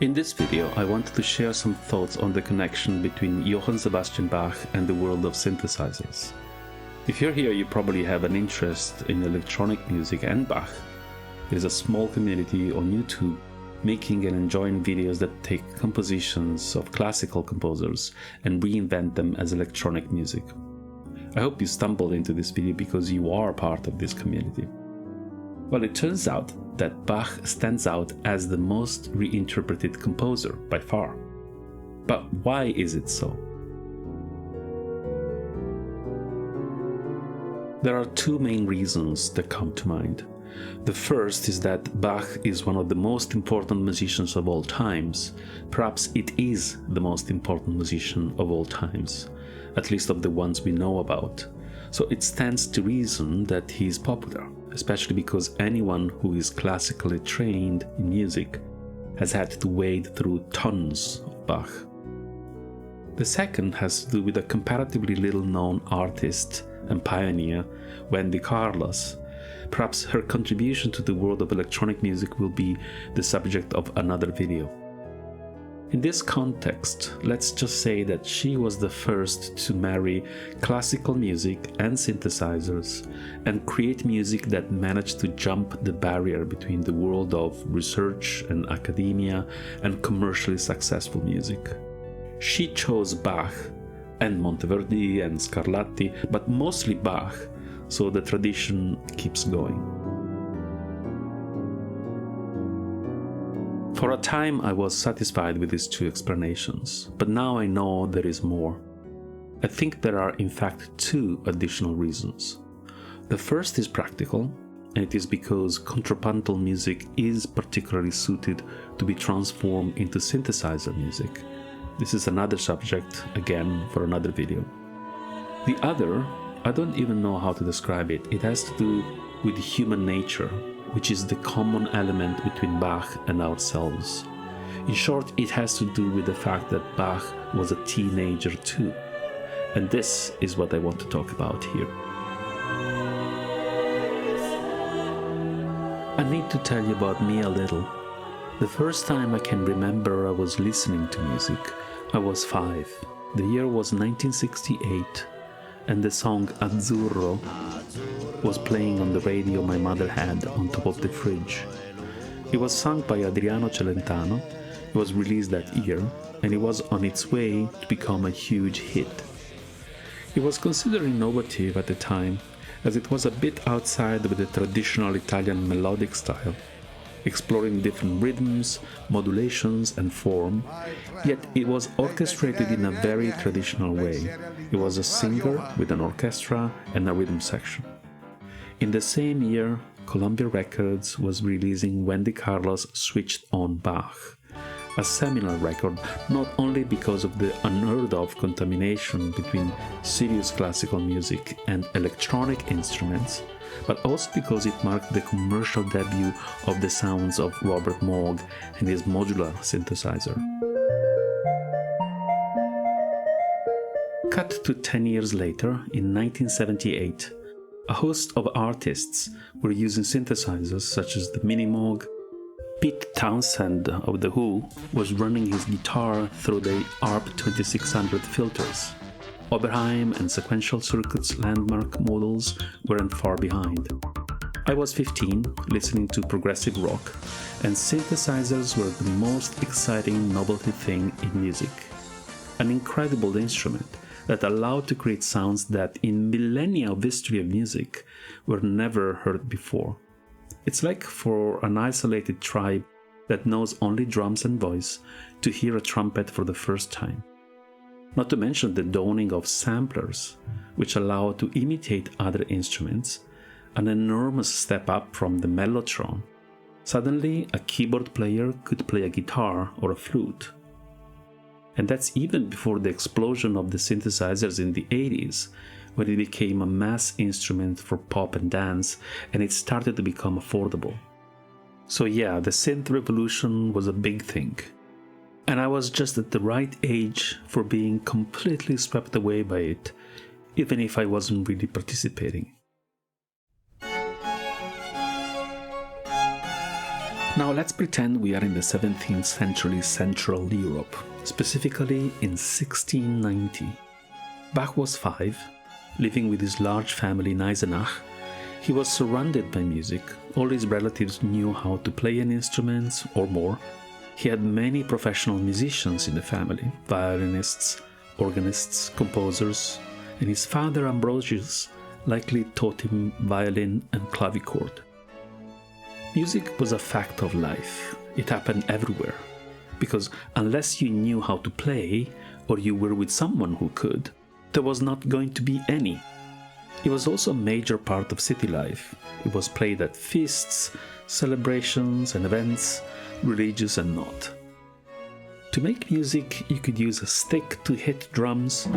In this video, I wanted to share some thoughts on the connection between Johann Sebastian Bach and the world of synthesizers. If you're here, you probably have an interest in electronic music and Bach. There's a small community on YouTube making and enjoying videos that take compositions of classical composers and reinvent them as electronic music. I hope you stumbled into this video because you are part of this community. Well, it turns out that Bach stands out as the most reinterpreted composer by far. But why is it so? There are two main reasons that come to mind. The first is that Bach is one of the most important musicians of all times. Perhaps it is the most important musician of all times, at least of the ones we know about. So it stands to reason that he is popular, especially because anyone who is classically trained in music has had to wade through tons of Bach. The second has to do with a comparatively little-known artist and pioneer, Wendy Carlos. Perhaps her contribution to the world of electronic music will be the subject of another video. In this context, let's just say that she was the first to marry classical music and synthesizers and create music that managed to jump the barrier between the world of research and academia and commercially successful music. She chose Bach and Monteverdi and Scarlatti, but mostly Bach, so the tradition keeps going. For a time I was satisfied with these two explanations, but now I know there is more. I think there are in fact two additional reasons. The first is practical, and it is because contrapuntal music is particularly suited to be transformed into synthesizer music. This is another subject, again, for another video. The other, I don't even know how to describe it. It has to do with human nature, which is the common element between Bach and ourselves. In short, it has to do with the fact that Bach was a teenager too. And this is what I want to talk about here. I need to tell you about me a little. The first time I can remember I was listening to music, I was 5. The year was 1968. And the song Azzurro was playing on the radio my mother had on top of the fridge. It was sung by Adriano Celentano, it was released that year, and it was on its way to become a huge hit. It was considered innovative at the time, as it was a bit outside of the traditional Italian melodic style, exploring different rhythms, modulations and form, yet it was orchestrated in a very traditional way. It was a singer with an orchestra and a rhythm section. In the same year, Columbia Records was releasing Wendy Carlos' Switched on Bach, a seminal record not only because of the unheard-of contamination between serious classical music and electronic instruments, but also because it marked the commercial debut of the sounds of Robert Moog and his modular synthesizer. Cut to 10 years later, in 1978, a host of artists were using synthesizers such as the Mini Moog. Pete Townshend of The Who was running his guitar through the ARP 2600 filters. Oberheim and Sequential Circuits landmark models weren't far behind. I was 15, listening to progressive rock, and synthesizers were the most exciting novelty thing in music. An incredible instrument that allowed to create sounds that in millennia of history of music were never heard before. It's like for an isolated tribe that knows only drums and voice to hear a trumpet for the first time. Not to mention the dawning of samplers, which allow to imitate other instruments, an enormous step up from the mellotron. Suddenly, a keyboard player could play a guitar or a flute. And that's even before the explosion of the synthesizers in the 80s, when it became a mass instrument for pop and dance, and it started to become affordable. So yeah, the synth revolution was a big thing. And I was just at the right age for being completely swept away by it, even if I wasn't really participating. Now let's pretend we are in the 17th century Central Europe, specifically in 1690. Bach was 5, living with his large family in Eisenach. He was surrounded by music. All his relatives knew how to play an instrument or more. He had many professional musicians in the family, violinists, organists, composers, and his father Ambrosius likely taught him violin and clavichord. Music was a fact of life. It happened everywhere, because unless you knew how to play, or you were with someone who could, there was not going to be any. It was also a major part of city life. It was played at feasts, celebrations and events, religious and not. To make music, you could use a stick to hit drums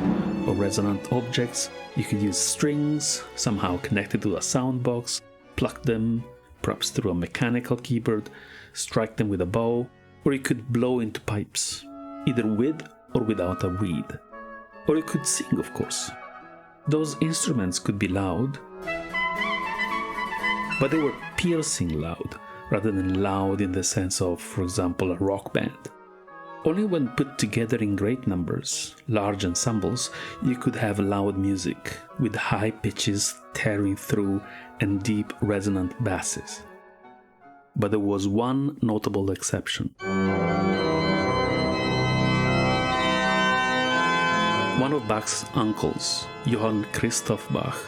or resonant objects. You could use strings, somehow connected to a sound box, pluck them, perhaps through a mechanical keyboard, strike them with a bow, or you could blow into pipes, either with or without a reed. Or you could sing, of course. Those instruments could be loud, but they were piercing loud, rather than loud in the sense of, for example, a rock band. Only when put together in great numbers, large ensembles, you could have loud music, with high pitches tearing through and deep resonant basses. But there was one notable exception. One of Bach's uncles, Johann Christoph Bach,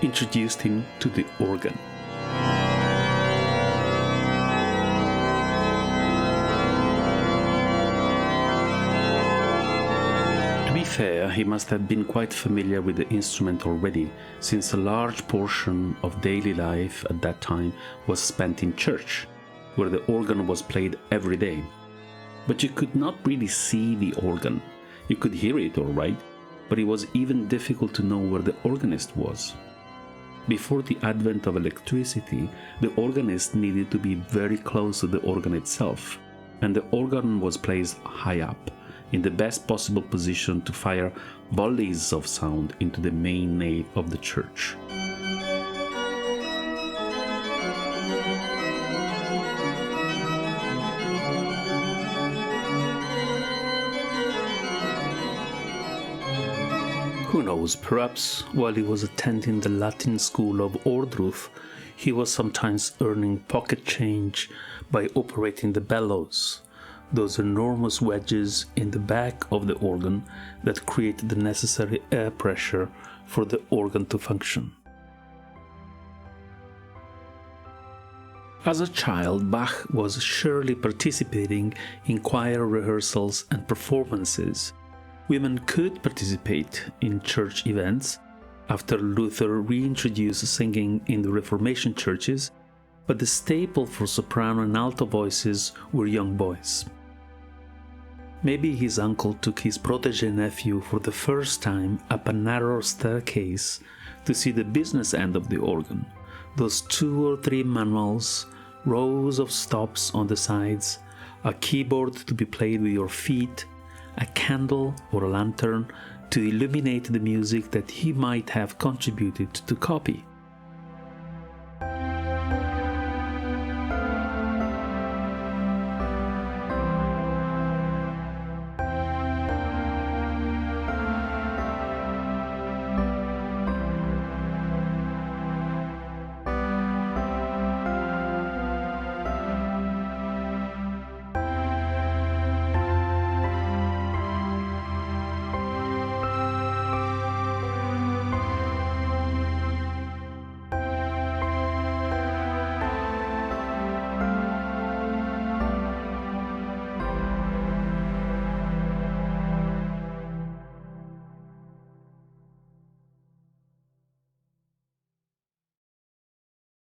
introduced him to the organ. To be fair, he must have been quite familiar with the instrument already, since a large portion of daily life at that time was spent in church, where the organ was played every day. But you could not really see the organ. You could hear it all right, but it was even difficult to know where the organist was. Before the advent of electricity, the organist needed to be very close to the organ itself, and the organ was placed high up, in the best possible position to fire volleys of sound into the main nave of the church. Who knows, perhaps while he was attending the Latin school of Ordruf, he was sometimes earning pocket change by operating the bellows, those enormous wedges in the back of the organ that create the necessary air pressure for the organ to function. As a child, Bach was surely participating in choir rehearsals and performances. Women could participate in church events after Luther reintroduced singing in the Reformation churches, but the staple for soprano and alto voices were young boys. Maybe his uncle took his protege nephew for the first time up a narrow staircase to see the business end of the organ, those 2 or 3 manuals, rows of stops on the sides, a keyboard to be played with your feet, a candle or a lantern to illuminate the music that he might have contributed to copy.